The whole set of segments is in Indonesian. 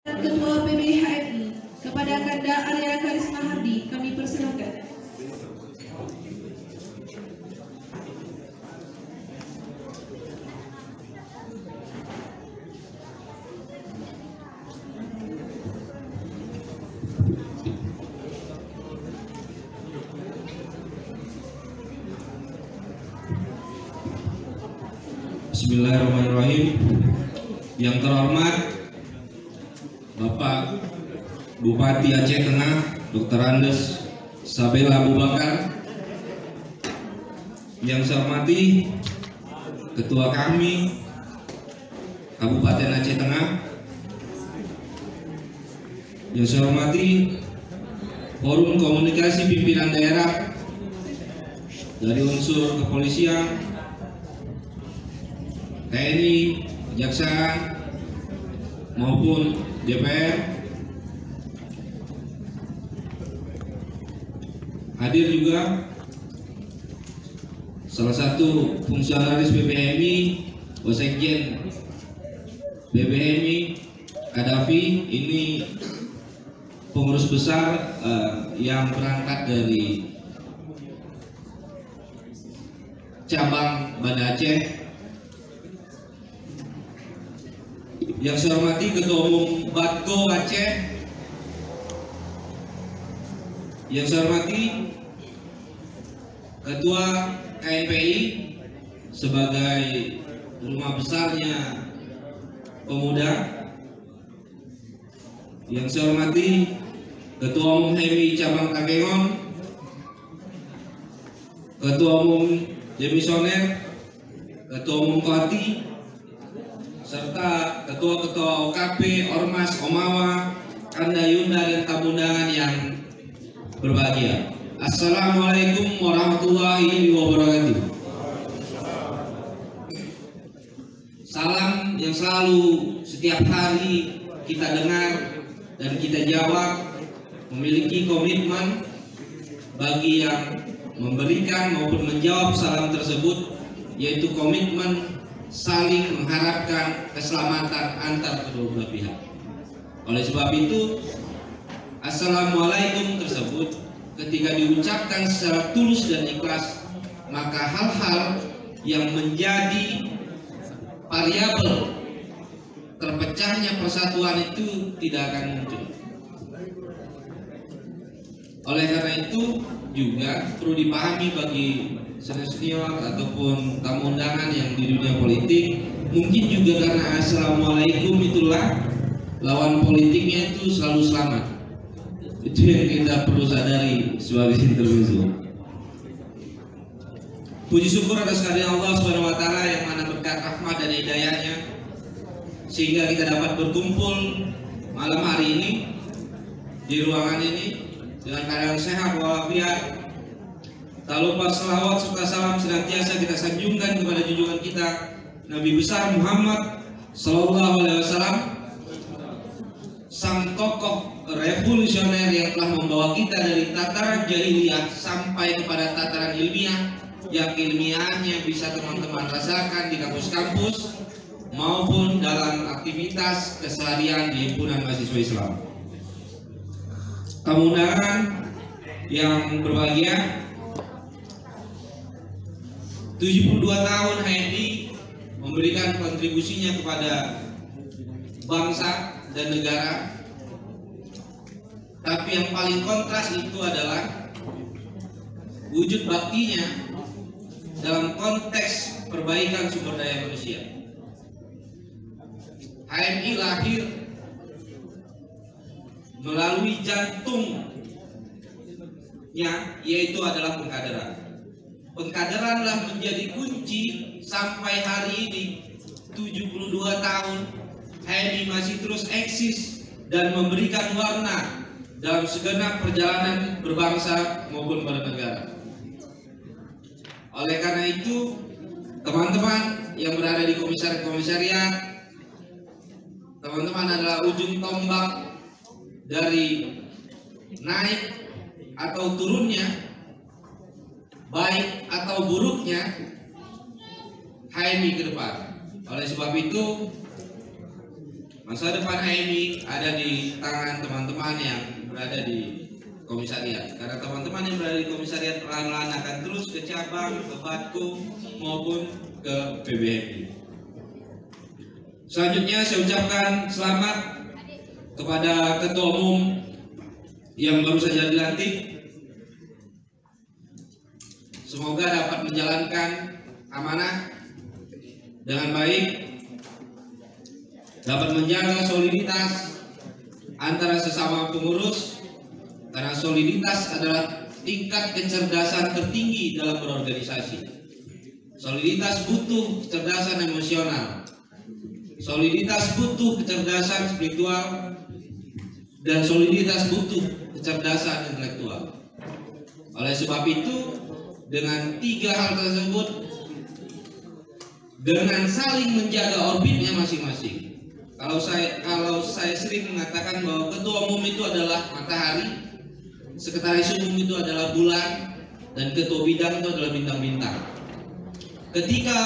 Ketua PBHMI kepada Kanda Arya Karisma Hardi kami persilakan. Bismillahirrahmanirrahim. Yang terhormat Bapak Bupati Aceh Tengah Dr. Andes Sabela Abu Bakar, yang saya hormati Ketua kami Kabupaten Aceh Tengah, yang saya hormati Forum Komunikasi Pimpinan Daerah dari unsur kepolisian, TNI, Kejaksaan maupun DPR, hadir juga salah satu fungsionaris PBHMI, Wasekjen PBHMI Kadafi. Ini pengurus besar yang berangkat dari cabang Banda Aceh. Yang saya hormati Ketua Umum Batko Aceh, yang saya hormati Ketua KNPI sebagai rumah besarnya pemuda, yang saya hormati Ketua Umum HMI Cabang Takengon, Ketua Umum Demisioner, Ketua Umum Koati, serta ketua-ketua OKP, Ormas, Omawa, Kanda Yunda, dan tamu undangan yang berbahagia. Assalamualaikum warahmatullahi wabarakatuh. Salam yang selalu setiap hari kita dengar dan kita jawab, memiliki komitmen bagi yang memberikan maupun menjawab salam tersebut, yaitu komitmen saling mengharapkan keselamatan antar kedua belah pihak. Oleh sebab itu, Assalamualaikum tersebut ketika diucapkan secara tulus dan ikhlas, maka hal-hal yang menjadi variabel terpecahnya persatuan itu tidak akan muncul. Oleh karena itu juga perlu dipahami bagi senior ataupun tamu undangan yang di dunia politik, mungkin juga karena assalamualaikum itulah lawan politiknya itu selalu selamat. Itu yang kita perlu sadari sebagai intermezzo. Puji syukur atas kehadirat Allah Subhanahu wa taala yang mana berkat rahmat dan hidayahnya sehingga kita dapat berkumpul malam hari ini di ruangan ini dengan keadaan sehat walafiat. Tak lupa selawat serta salam senantiasa kita sanjungkan kepada junjungan kita Nabi besar Muhammad Sallallahu Alaihi Wasallam, sang tokoh revolusioner yang telah membawa kita dari tataran jahiliyah sampai kepada tataran ilmiah, yang keilmiahannya bisa teman-teman rasakan di kampus-kampus maupun dalam aktivitas keseharian di himpunan mahasiswa Islam. Tamu undangan yang berbahagia, 72 tahun HMI memberikan kontribusinya kepada bangsa dan negara. Tapi yang paling kontras itu adalah wujud baktinya dalam konteks perbaikan sumber daya manusia. HMI lahir melalui jantungnya, yaitu adalah pengkaderan. Pengkaderanlah menjadi kunci sampai hari ini 72 tahun HMI masih terus eksis dan memberikan warna dalam segenap perjalanan berbangsa maupun bernegara. Oleh karena itu, teman-teman yang berada di komisariat, teman-teman adalah ujung tombak dari naik atau turunnya, baik atau buruknya HMI ke depan. Oleh sebab itu, Masa depan HMI ada di tangan teman-teman yang berada di komisariat. Karena teman-teman yang berada di komisariat perlahan-lahan akan terus ke cabang, ke Batku maupun ke PBMI. Selanjutnya saya ucapkan selamat kepada Ketua Umum yang baru saja dilantik. Semoga dapat menjalankan amanah dengan baik, dapat menjaga soliditas antara sesama pengurus, karena soliditas adalah tingkat kecerdasan tertinggi dalam berorganisasi. Soliditas butuh kecerdasan emosional, soliditas butuh kecerdasan spiritual, dan soliditas butuh kecerdasan intelektual. Oleh sebab itu, dengan tiga hal tersebut, dengan saling menjaga orbitnya masing-masing. Kalau saya sering mengatakan bahwa ketua umum itu adalah matahari, sekretaris umum itu adalah bulan, dan ketua bidang itu adalah bintang-bintang. Ketika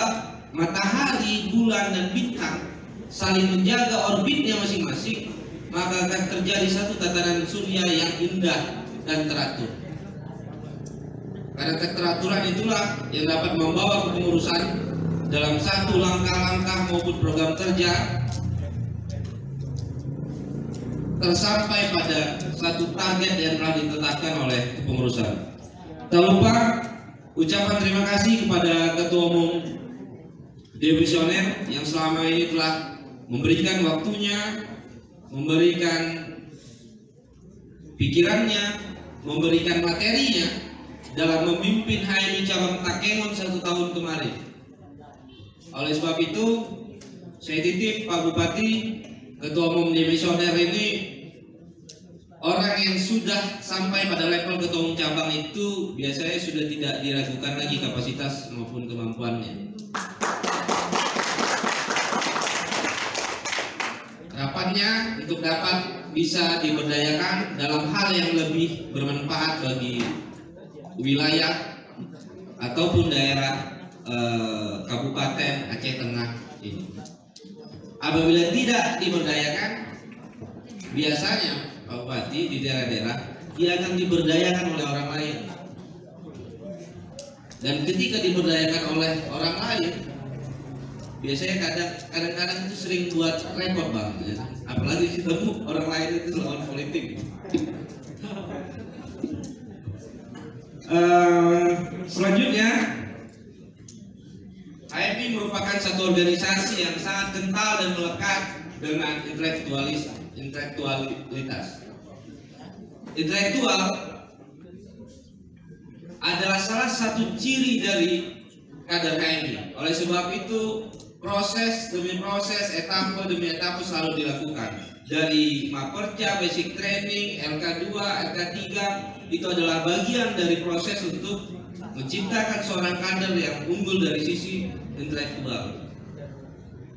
matahari, bulan, dan bintang saling menjaga orbitnya masing-masing, maka akan terjadi satu tatanan surya yang indah dan teratur. Karena keteraturan itulah yang dapat membawa kepengurusan dalam satu langkah-langkah maupun program kerja tersampai pada satu target yang telah ditetapkan oleh kepengurusan. Tak lupa ucapan terima kasih kepada Ketua Umum Divisioner yang selama ini telah memberikan waktunya, memberikan pikirannya, memberikan materinya dalam memimpin HMI cabang Takengon 1 tahun kemarin. Oleh sebab itu, saya titip Pak Bupati, Ketua Umum Divisioner ini orang yang sudah sampai pada level Ketua Umum cabang itu biasanya sudah tidak diragukan lagi kapasitas maupun kemampuannya. Harapannya untuk dapat bisa diberdayakan dalam hal yang lebih bermanfaat bagi wilayah ataupun daerah Kabupaten Aceh Tengah ini. Apabila tidak diberdayakan, biasanya Pak Bupati di daerah-daerah dia akan diberdayakan oleh orang lain. Dan ketika diberdayakan oleh orang lain, biasanya kadang-kadang itu sering buat repot bang, ya. Apalagi ketemu orang lain itu lawan politik. Selanjutnya, HMI merupakan satu organisasi yang sangat kental dan melekat dengan intelektualitas. Intelektual adalah salah satu ciri dari kader HMI. Oleh sebab itu, proses demi proses, etape demi etape selalu dilakukan. Dari Maperca, basic training, LK2, LK3 itu adalah bagian dari proses untuk menciptakan seorang kader yang unggul dari sisi intelektual.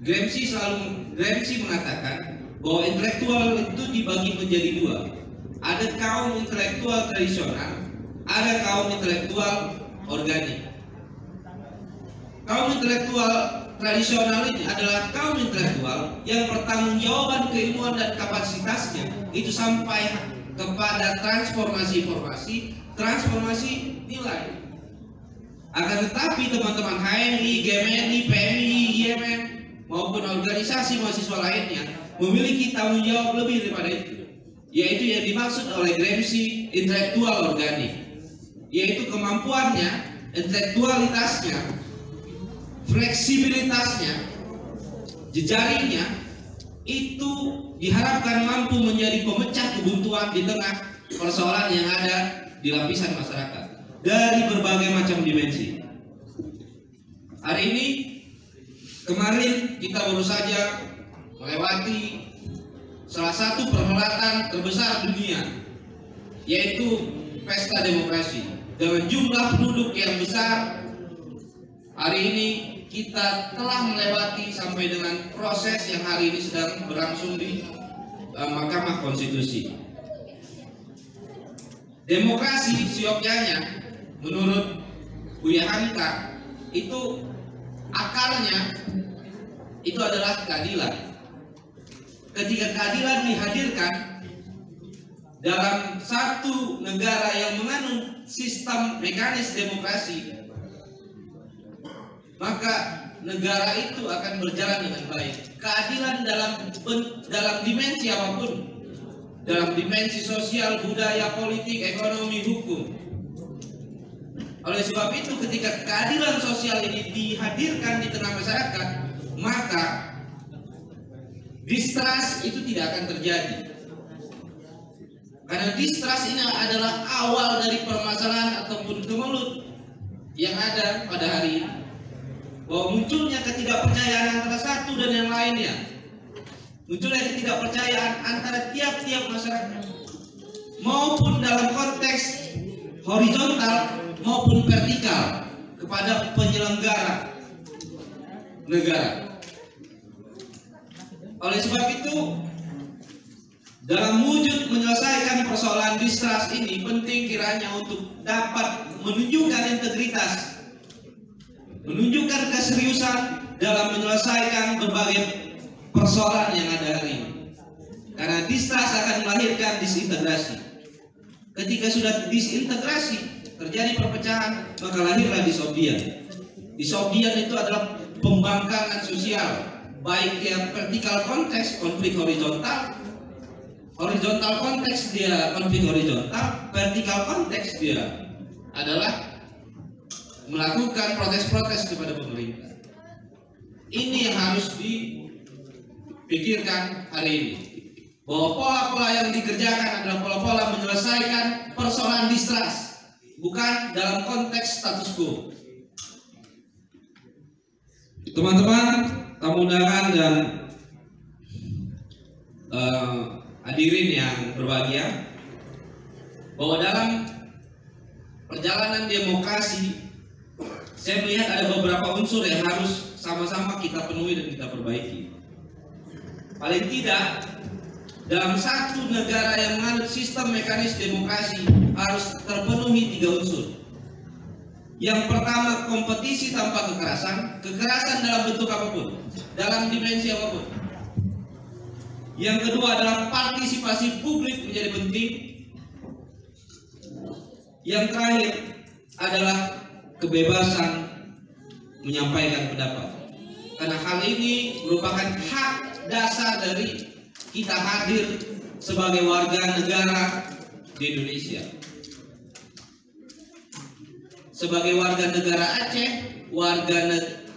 Gramsci mengatakan bahwa intelektual itu dibagi menjadi dua. Ada kaum intelektual tradisional, ada kaum intelektual organik. Kaum intelektual tradisional ini adalah kaum intelektual yang pertanggungjawaban keilmuan dan kapasitasnya itu sampai kepada transformasi informasi, transformasi nilai. Akan tetapi teman-teman HMI, GMNI, PMI, IMM maupun organisasi mahasiswa lainnya memiliki tanggung jawab lebih daripada itu, yaitu yang dimaksud oleh Gramsci intelektual organik, yaitu kemampuannya, intelektualitasnya, fleksibilitasnya, jejaringnya itu diharapkan mampu menjadi pemecah kebuntuan di tengah persoalan yang ada di lapisan masyarakat dari berbagai macam dimensi. Hari ini, kemarin kita baru saja melewati salah satu perhelatan terbesar dunia, yaitu Pesta Demokrasi. Dengan jumlah penduduk yang besar, hari ini kita telah melewati sampai dengan proses yang hari ini sedang berlangsung di Mahkamah Konstitusi. Demokrasi siokyanya menurut Buya Hamka itu akarnya itu adalah keadilan. ketika keadilan dihadirkan dalam satu negara yang menganut sistem mekanis demokrasi, maka negara itu akan berjalan dengan baik. Keadilan dalam dimensi apapun, dalam dimensi sosial, budaya, politik, ekonomi, hukum. Oleh sebab itu, ketika keadilan sosial ini dihadirkan di tengah masyarakat, maka distrust itu tidak akan terjadi. Karena distrust ini adalah awal dari permasalahan ataupun kemelut yang ada pada hari ini. Bahwa munculnya ketidakpercayaan antara satu dan yang lainnya, munculnya ketidakpercayaan antara tiap-tiap masyarakat, maupun dalam konteks horizontal maupun vertikal kepada penyelenggara negara. Oleh sebab itu, dalam wujud menyelesaikan persoalan distrust ini penting kiranya untuk dapat menunjukkan integritas, menunjukkan keseriusan dalam menyelesaikan berbagai persoalan yang ada hari ini. Karena distrust akan melahirkan disintegrasi. Ketika sudah disintegrasi, terjadi perpecahan, maka lahirlah disobdian. Disobdian itu adalah pembangkangan sosial, baik yang vertikal konteks konflik horizontal, horizontal konteks dia konflik horizontal, vertikal konteks dia adalah melakukan protes-protes kepada pemerintah. Ini yang harus dipikirkan hari ini, bahwa pola-pola yang dikerjakan adalah pola-pola menyelesaikan persoalan distrust, bukan dalam konteks status quo. Teman-teman, tamu undangan dan hadirin yang berbahagia, bahwa dalam perjalanan demokrasi saya melihat ada beberapa unsur yang harus sama-sama kita penuhi dan kita perbaiki. Paling tidak, dalam satu negara yang menganut sistem mekanis demokrasi harus terpenuhi 3 unsur. Yang pertama, kompetisi tanpa kekerasan, kekerasan dalam bentuk apapun, dalam dimensi apapun. Yang kedua adalah partisipasi publik menjadi penting. Yang terakhir adalah kebebasan menyampaikan pendapat. Karena hal ini merupakan hak dasar dari kita hadir sebagai warga negara di Indonesia. Sebagai warga negara Aceh,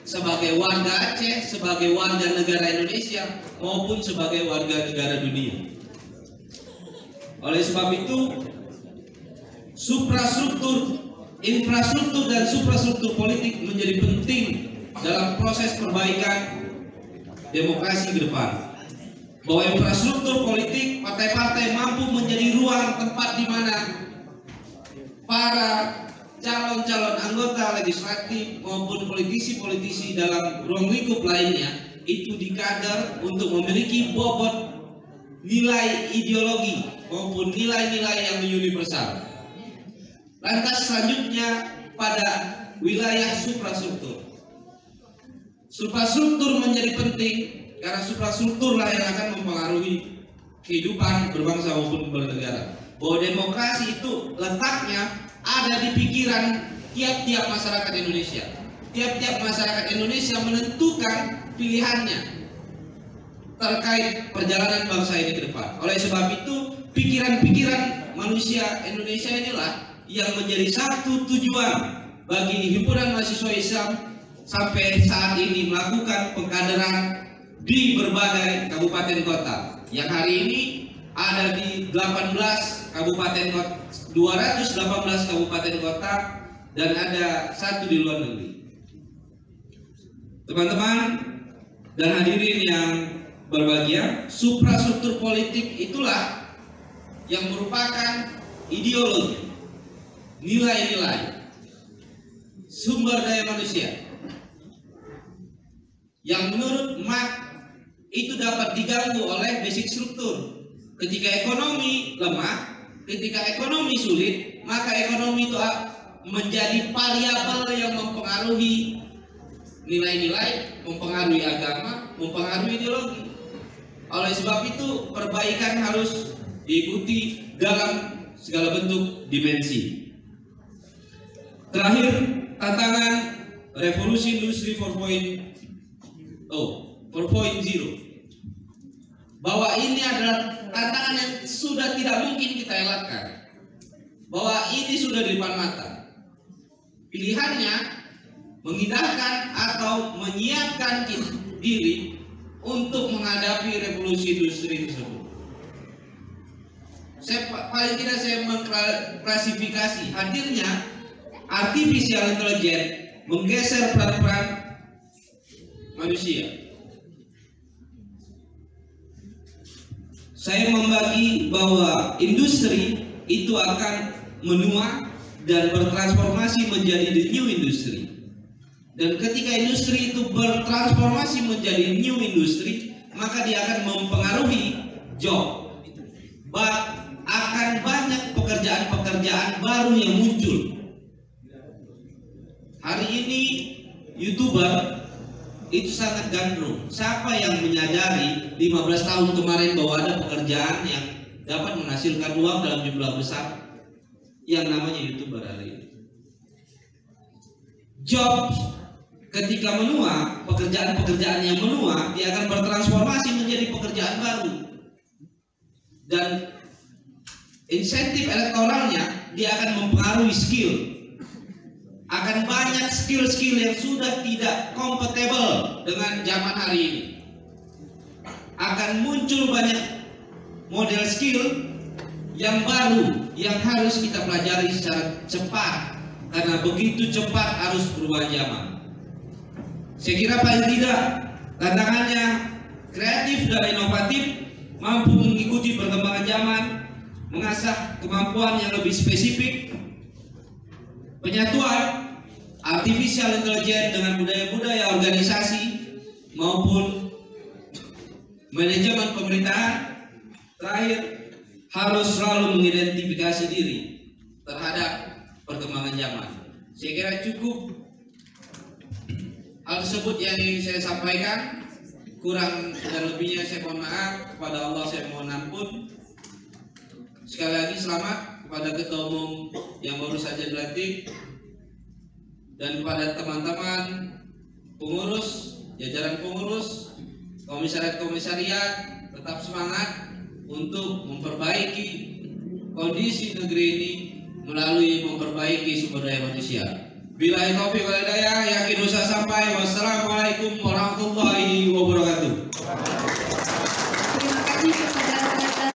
sebagai warga Aceh, sebagai warga negara Indonesia, maupun sebagai warga negara dunia. Oleh sebab itu, infrastruktur dan suprastruktur politik menjadi penting dalam proses perbaikan demokrasi ke depan. Bahwa infrastruktur politik, partai-partai mampu menjadi ruang tempat di mana para calon-calon anggota legislatif maupun politisi-politisi dalam ruang lingkup lainnya itu dikader untuk memiliki bobot nilai ideologi maupun nilai-nilai yang universal. Lantas selanjutnya pada wilayah suprastruktur. Suprastruktur menjadi penting karena suprastrukturlah yang akan mempengaruhi kehidupan berbangsa maupun bernegara. Bahwa demokrasi itu letaknya ada di pikiran tiap-tiap masyarakat Indonesia. Tiap-tiap masyarakat Indonesia menentukan pilihannya terkait perjalanan bangsa ini ke depan. Oleh sebab itu, pikiran-pikiran manusia Indonesia inilah yang menjadi satu tujuan bagi himpunan mahasiswa Islam sampai saat ini melakukan pengkaderan di berbagai kabupaten kota. Yang hari ini ada di 18 kabupaten kota, 218 kabupaten kota, dan ada 1 di luar negeri. Teman-teman dan hadirin yang berbahagia, suprastruktur politik itulah yang merupakan ideologi, nilai-nilai, sumber daya manusia yang menurut Marx itu dapat diganggu oleh basic struktur. Ketika ekonomi lemah, ketika ekonomi sulit, maka ekonomi itu menjadi variabel yang mempengaruhi nilai-nilai, mempengaruhi agama, mempengaruhi ideologi. Oleh sebab itu perbaikan harus diikuti dalam segala bentuk dimensi. Terakhir, tantangan revolusi industri 4.0, bahwa ini adalah tantangan yang sudah tidak mungkin kita elakkan, bahwa ini sudah di depan mata. Pilihannya mengindahkan atau menyiapkan diri untuk menghadapi revolusi industri tersebut. Paling tidak saya mengklasifikasi hadirnya artificial intelligence menggeser peran-peran manusia. Saya membagi bahwa industri itu akan menua dan bertransformasi menjadi the new industry. Dan ketika industri itu bertransformasi menjadi new industry, maka dia akan mempengaruhi job. Akan banyak pekerjaan-pekerjaan baru yang muncul. Hari ini YouTuber itu sangat gandrung. Siapa yang menyadari 15 tahun kemarin bahwa ada pekerjaan yang dapat menghasilkan uang dalam jumlah besar yang namanya YouTuber hari ini? Job ketika menua, pekerjaan-pekerjaan yang menua, dia akan bertransformasi menjadi pekerjaan baru. Dan insentif elektoralnya dia akan mempengaruhi skill. Akan banyak skill-skill yang sudah tidak kompatibel dengan zaman hari ini. Akan muncul banyak model skill yang baru yang harus kita pelajari secara cepat, karena begitu cepat harus berubah zaman. Saya kira paling tidak tantangannya kreatif dan inovatif, mampu mengikuti perkembangan zaman, mengasah kemampuan yang lebih spesifik, penyatuan artificial intelligence dengan budaya-budaya organisasi maupun manajemen pemerintahan. Terakhir, harus selalu mengidentifikasi diri terhadap perkembangan zaman. Saya kira cukup hal tersebut yang ingin saya sampaikan. Kurang dan lebihnya saya mohon maaf, kepada Allah saya mohon ampun. Sekali lagi selamat kepada Ketua Umum yang baru saja dilantik, dan kepada teman-teman pengurus, jajaran pengurus, komisariat-komisariat, tetap semangat untuk memperbaiki kondisi negeri ini melalui memperbaiki sumber daya manusia. Billahi taufiq wal hidayah, yakin usah sampai. Wassalamualaikum warahmatullahi wabarakatuh.